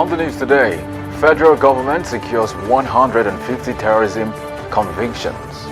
Top the news today. Federal government secures 150 terrorism convictions.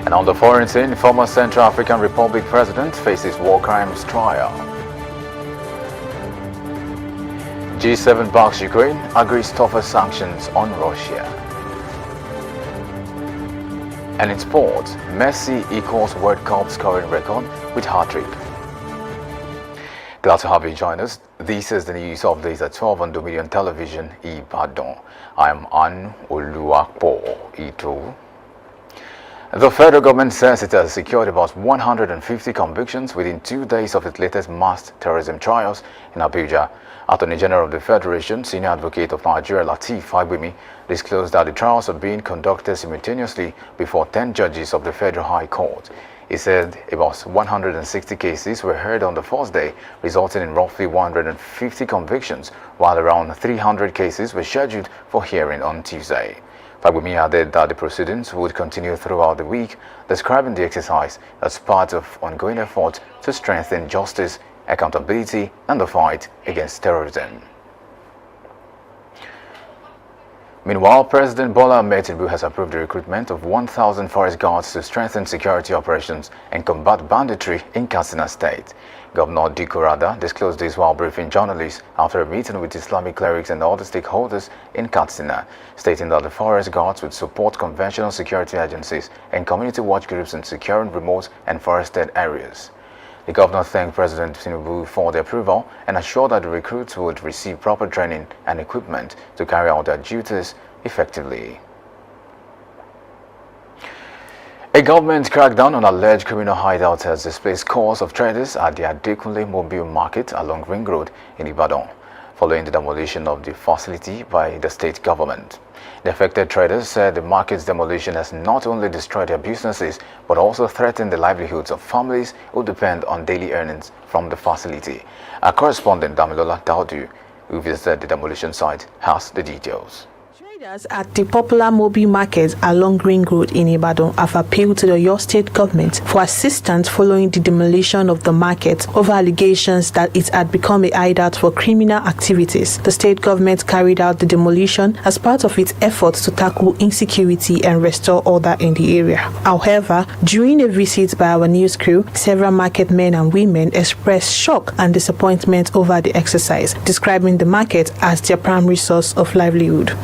And on the foreign scene, former Central African Republic president faces war crimes trial. G7 backs Ukraine, agrees tougher sanctions on Russia. And in sports, Messi equals World Cup scoring record with hat-trick. Glad to have you join us. This is the news updates at 12 on Dominion Television, Ibadan. I'm An Oluwapo Ito. The federal government says it has secured about 150 convictions within 2 days of its latest mass terrorism trials in Abuja. Attorney General of the Federation, Senior Advocate of Nigeria, Lateef Fagbemi, disclosed that the trials are being conducted simultaneously before 10 judges of the Federal High Court. He said about 160 cases were heard on the first day, resulting in roughly 150 convictions, while around 300 cases were scheduled for hearing on Tuesday. Fagbemi added that the proceedings would continue throughout the week, describing the exercise as part of ongoing efforts to strengthen justice, accountability, and the fight against terrorism. Meanwhile, President Bola Ahmed Tinubu has approved the recruitment of 1,000 forest guards to strengthen security operations and combat banditry in Katsina State. Governor Dikko Rada disclosed this while briefing journalists after a meeting with Islamic clerics and other stakeholders in Katsina, stating that the forest guards would support conventional security agencies and community watch groups in securing remote and forested areas. The governor thanked President Tinubu for the approval and assured that the recruits would receive proper training and equipment to carry out their duties effectively. A government crackdown on alleged criminal hideouts has displaced scores of traders at the Adekunle Mobile Market along Ring Road in Ibadan, following the demolition of the facility by the state government. The affected traders said the market's demolition has not only destroyed their businesses, but also threatened the livelihoods of families who depend on daily earnings from the facility. Our correspondent Damilola Daudu, who visited the demolition site, has the details. Traders at the popular Mobile Market along Ring Road in Ibadan have appealed to the Oyo State government for assistance following the demolition of the market over allegations that it had become a hideout for criminal activities. The state government carried out the demolition as part of its efforts to tackle insecurity and restore order in the area. However, during a visit by our news crew, several market men and women expressed shock and disappointment over the exercise, describing the market as their primary source of livelihood.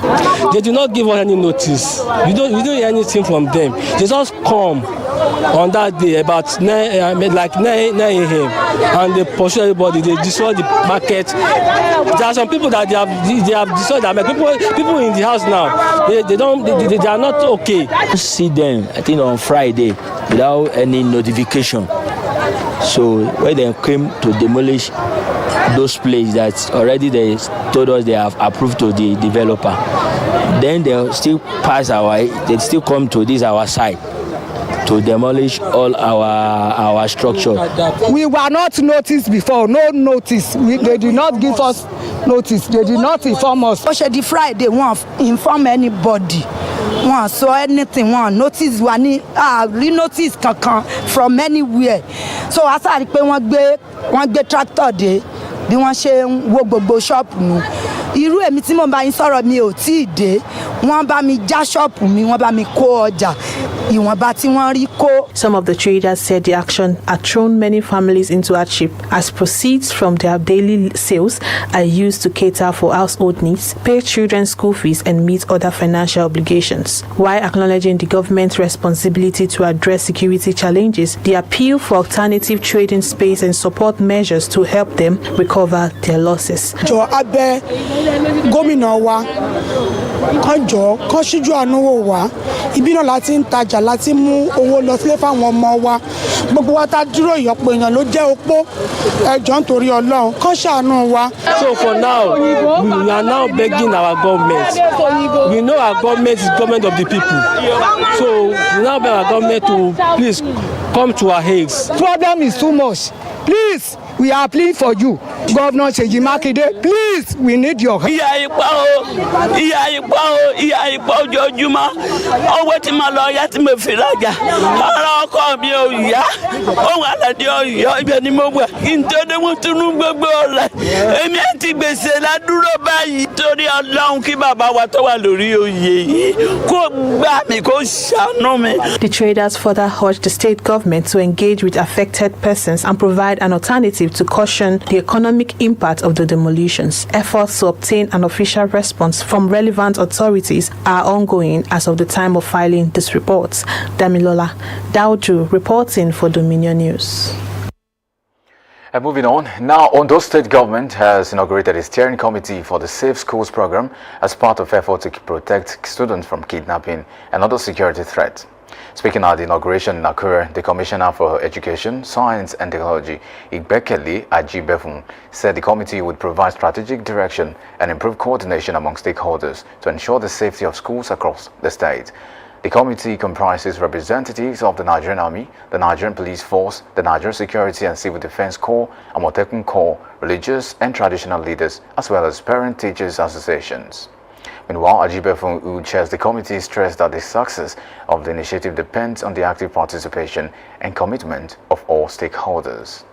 They do not give us any notice. We don't hear anything from them. They just come on that day about 9 a.m. and they pursue everybody. They destroy the market. There are some people that they have destroyed the market. People in the house now, they are not okay. I see them, I think on Friday, without any notification. So when they came to demolish those places that already they told us they have approved to the developer, then they still they still come to this our side to demolish all our structure. We were not noticed before, no notice. They did not give us notice. They did not inform us. The Friday won't inform anybody. Wọ́n sọ anything, wọ́n notice wa ní rí notice kankan from anywhere. So asari pé wọ́n gbé tractor dé bí wọ́n ṣe ń wó gbogbo shop nu. Irú èmi tí mo bá yín sọ̀rọ̀ mi ò tí ì dé. Wọ́n bá mi já shop mi, wọ́n bá mi kó ọjà. Ìwọ̀nba tí wọ́n rí kó. Some of the traders said the action had thrown many families into hardship as proceeds from their daily sales are used to cater for household needs, pay children's school fees, and meet other financial obligations. While acknowledging the government's responsibility to address security challenges, they appeal for alternative trading space and support measures to help them recover their losses. Jọ̀ọ́ a bẹ̀ gómìnà wa kán jọ̀ọ́ kán ṣíjú àánú wò wá. Ibi náà láti ń tajà láti mú owó lọ sílé fáwọn ọmọ wa. Gbogbo wa tá dúró ìyọ̀pọ̀ èèyàn ló jẹ́ opó. Ẹ jọ̀ọ́ nítorí Ọlọ́run kán ṣàánú wa. So for now, we are now begging our government. We know our government is government of the people. So we now beg our government to please come to our aid. Problem is too much. Please We are pleading for you, Governor Seyi Makinde. Please, we need your help. Ìyá ipá ojoojúmọ́ owó tí mo lọ yá tí mo fi rajà ara ọkọ mi ò yá ohun àlàdé ọyọ ibẹ̀ ni mo wà kí n tó dé mo túnú gbogbo ọ̀la èmi àti gbèsè ládùúró báyìí torí Ọlọ́run kí bàbá wa tó wà lórí oyè yìí kó gbà mí kó ṣàánú mi. The traders further urged the state government to engage with affected persons and provide an alternative to cushion the economic impact of the demolitions. Efforts to obtain an official response from relevant authorities are ongoing as of the time of filing this report. Damilola Daudu reporting for Dominion News. And moving on, now Ondo State Government has inaugurated a steering committee for the Safe Schools program as part of effort to protect students from kidnapping and other security threats. Speaking at the inauguration in Akure, the Commissioner for Education, Science and Technology, Igbekele Ajibefun, said the committee would provide strategic direction and improve coordination among stakeholders to ensure the safety of schools across the state. The committee comprises representatives of the Nigerian Army, the Nigerian Police Force, the Nigerian Security and Civil Defense Corps, Amotekun Corps, religious and traditional leaders, as well as parent-teachers associations. Meanwhile, Ajibefun, who chairs the committee, stressed that the success of the initiative depends on the active participation and commitment of all stakeholders.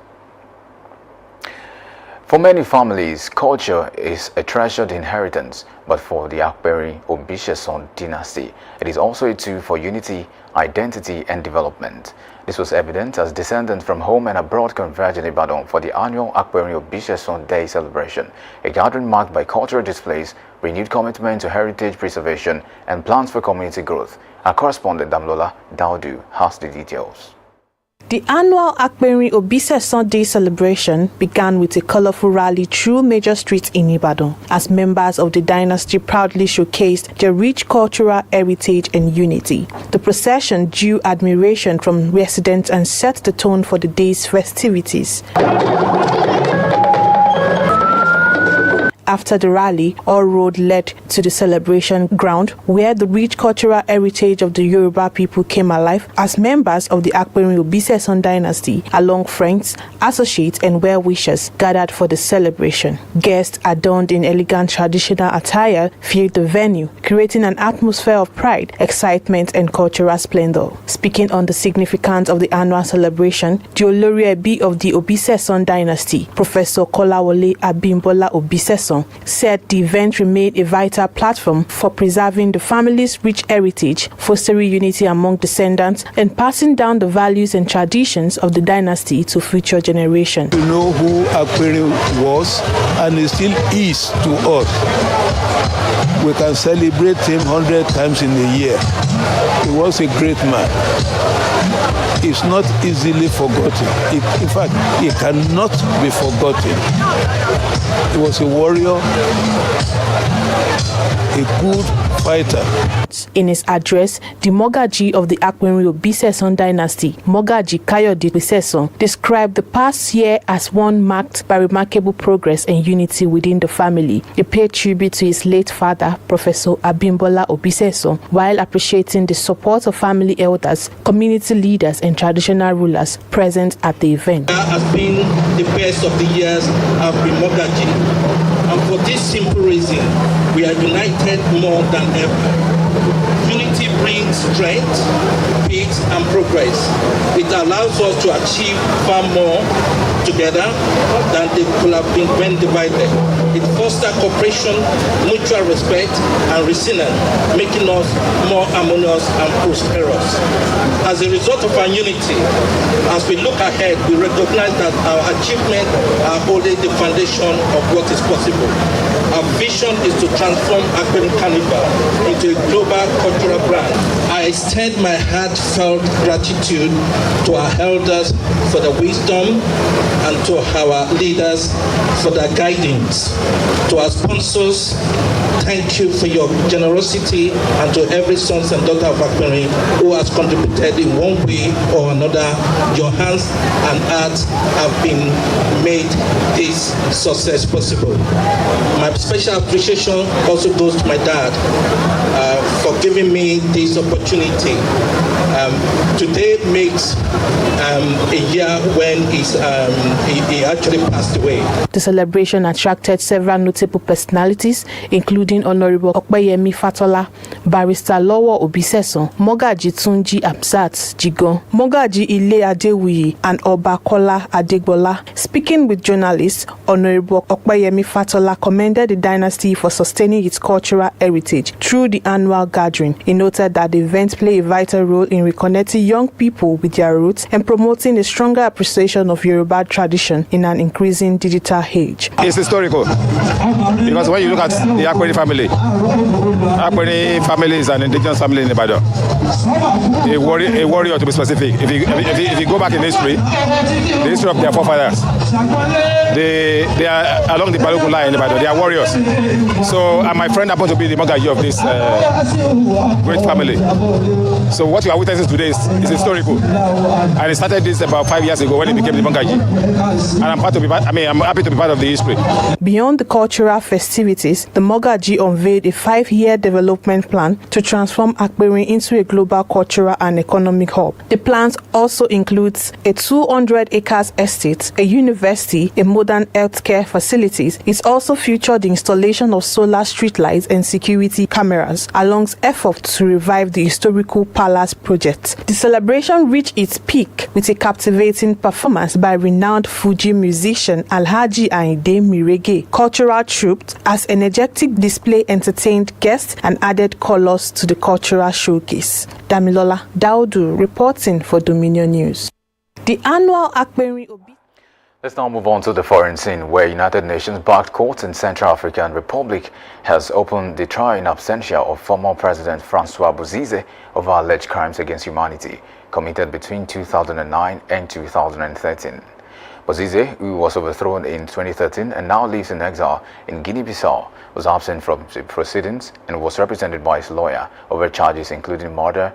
For many families, culture is a treasured inheritance, but for the Akperi Obisheson dynasty, it is also a tool for unity, identity, and development. This was evident as descendants from home and abroad converged in Ibadan for the annual Akperi Obisheson Day celebration, a gathering marked by cultural displays, renewed commitment to heritage preservation, and plans for community growth. Our correspondent Damilola Daudu has the details. The annual Akperi Obisheson Day celebration began with a colorful rally through major streets in Ibadan as members of the dynasty proudly showcased their rich cultural heritage and unity. The procession drew admiration from residents and set the tone for the day's festivities. After the rally, all road led to the celebration ground where the rich cultural heritage of the Yoruba people came alive as members of the Akperi Obisheson dynasty, along friends, associates and well-wishers gathered for the celebration. Guests adorned in elegant traditional attire filled the venue, creating an atmosphere of pride, excitement and cultural splendor. Speaking on the significance of the annual celebration, the Olori Ebi of the Obisheson dynasty, Professor Kolawole Abimbola Obisheson, said the event remained a vital platform for preserving the family's rich heritage, fostering unity among descendants, and passing down the values and traditions of the dynasty to future generations. We know who Akperi was and he still is to us. We can celebrate him 100 times in a year. He was a great man. It's not easily forgotten. In fact, he cannot be forgotten. He was a warrior, a good fighter. In his address, the Mogaji of the Akperi Obisheson dynasty, Mogaji Kayode Obisheson, described the past year as one marked by remarkable progress and unity within the family. He paid tribute to his late father, Professor Abimbola Obisheson, while appreciating the support of family elders, community leaders, and traditional rulers present at the event. Has been the best of the years of the Mogaji. And for this simple reason, we are united more than ever. Unity brings strength, peace, and progress. It allows us to achieve far more together than they could have been when divided. It fosters cooperation, mutual respect, and resilience, making us more harmonious and prosperous. As a result of our unity, as we look ahead, we recognize that our achievements are only the foundation of what is possible. Our vision is to transform Akperi Carnival into a global cultural brand. I extend my heartfelt gratitude to our elders for the wisdom and to our leaders for their guidance, to our sponsors, thank you for your generosity, and to every sons and daughter of Akperi who has contributed in one way or another. Your hands and hearts have been made this success possible. My special appreciation also goes to my dad for giving me this opportunity. Today makes a year when he actually passed away. The celebration attracted several notable personalities, including Honorable Okpeyemi Fatola, Barrister Lowo Obisesan, Mogaji Tunji Absat Jigon, Mogaji Ile Adewuyi, and Oba Kola Adegbola. Speaking with journalists, Honorable Okpeyemi Fatola commended the dynasty for sustaining its cultural heritage through the annual gathering. He noted that the events play a vital role in reconnecting young people with their roots and promoting a stronger appreciation of Yoruba tradition in an increasing digital age. It's historical because when you look at the Akperi family is an indigenous family in Ibadan. A warrior to be specific. If you go back in history, the history of their forefathers, they are along the Balogun line in Ibadan. They are warriors. So, and my friend happened to be the Mogaji of this great family. So what you are witnessing today is historical, and it started this about 5 years ago when it became the Mogaji. And I'm happy to be part of the history. Beyond the cultural festivities, the Mogaji unveiled a 5-year development plan to transform Akperi into a global cultural and economic hub. The plans also includes a 200 acres estate, a university, a modern healthcare facilities. It also featured the installation of solar streetlights and security cameras, alongside efforts to revive the historical palace project. The celebration reached its peak with a captivating performance by renowned Fuji musician Alhaji Ayinde Mirege. Cultural troops as energetic display entertained guests and added colors to the cultural showcase. Damilola Daudu reporting for Dominion News. The annual Akperi Let's now move on to the foreign scene, where United Nations-backed court in Central African Republic has opened the trial in absentia of former President Francois Bozize over alleged crimes against humanity committed between 2009 and 2013. Bozize, who was overthrown in 2013 and now lives in exile in Guinea-Bissau, was absent from the proceedings and was represented by his lawyer over charges including murder,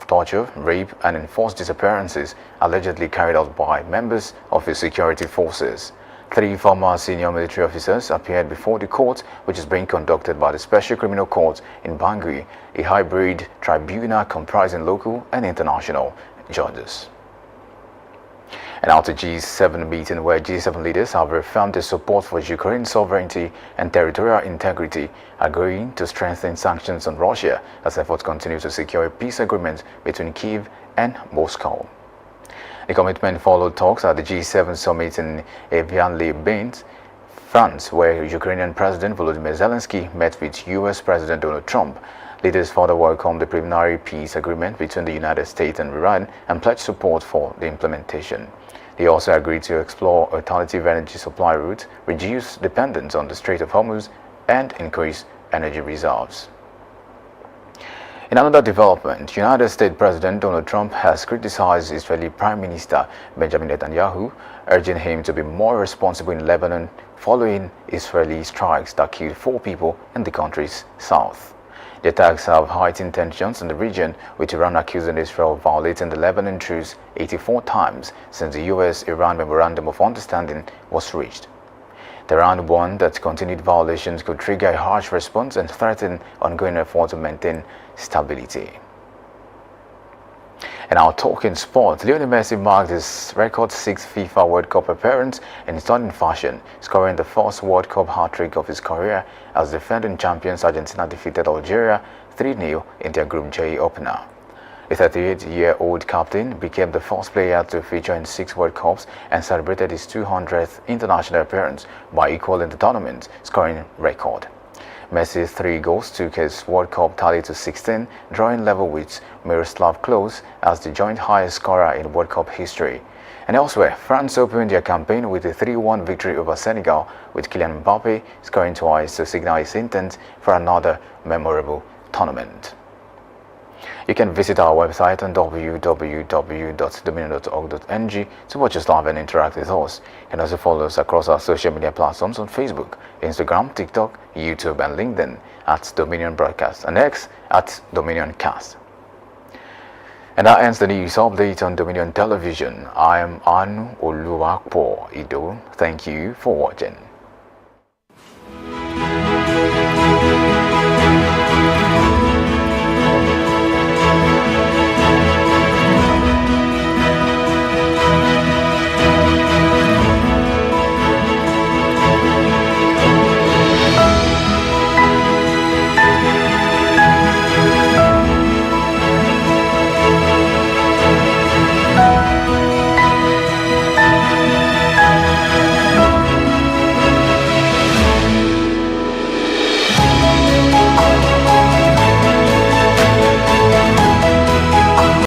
torture, rape, and enforced disappearances allegedly carried out by members of his security forces. 3 former senior military officers appeared before the court, which is being conducted by the Special Criminal Court in Bangui, a hybrid tribunal comprising local and international judges. And now to G7 meeting, where G7 leaders have reaffirmed their support for Ukraine's sovereignty and territorial integrity, agreeing to strengthen sanctions on Russia as efforts continue to secure a peace agreement between Kyiv and Moscow. The commitment followed talks at the G7 summit in Evian-les-Bains, France, where Ukrainian President Volodymyr Zelensky met with U.S. President Donald Trump. Leaders further welcomed the preliminary peace agreement between the United States and Iran and pledged support for the implementation. They also agreed to explore alternative energy supply routes, reduce dependence on the Strait of Hormuz, and increase energy reserves. In another development, United States President Donald Trump has criticized Israeli Prime Minister Benjamin Netanyahu, urging him to be more responsible in Lebanon following Israeli strikes that killed 4 people in the country's south. The attacks have heightened tensions in the region, with Iran accusing Israel of violating the Lebanon truce 84 times since the U.S.-Iran Memorandum of Understanding was reached. Tehran warned that continued violations could trigger a harsh response and threaten ongoing efforts to maintain stability. And our talking sport, Lionel Messi marked his record 6th FIFA World Cup appearance in stunning fashion, scoring the first World Cup hat-trick of his career as defending champions Argentina defeated Algeria 3-0 in their Group J opener. The 38-year-old captain became the first player to feature in 6 World Cups and celebrated his 200th international appearance by equaling the tournament's scoring record. Messi's 3 goals took his World Cup tally to 16, drawing level with Miroslav Klose as the joint highest scorer in World Cup history. And elsewhere, France opened their campaign with a 3-1 victory over Senegal, with Kylian Mbappe scoring twice to signal his intent for another memorable tournament. You can visit our website on www.dominion.org.ng to watch us live and interact with us. You can also follow us across our social media platforms on Facebook, Instagram, TikTok, YouTube, and LinkedIn at Dominion Broadcast and X at Dominion Cast. And that ends the news update on Dominion Television. I am Anu Oluwapo Ido. Thank you for watching.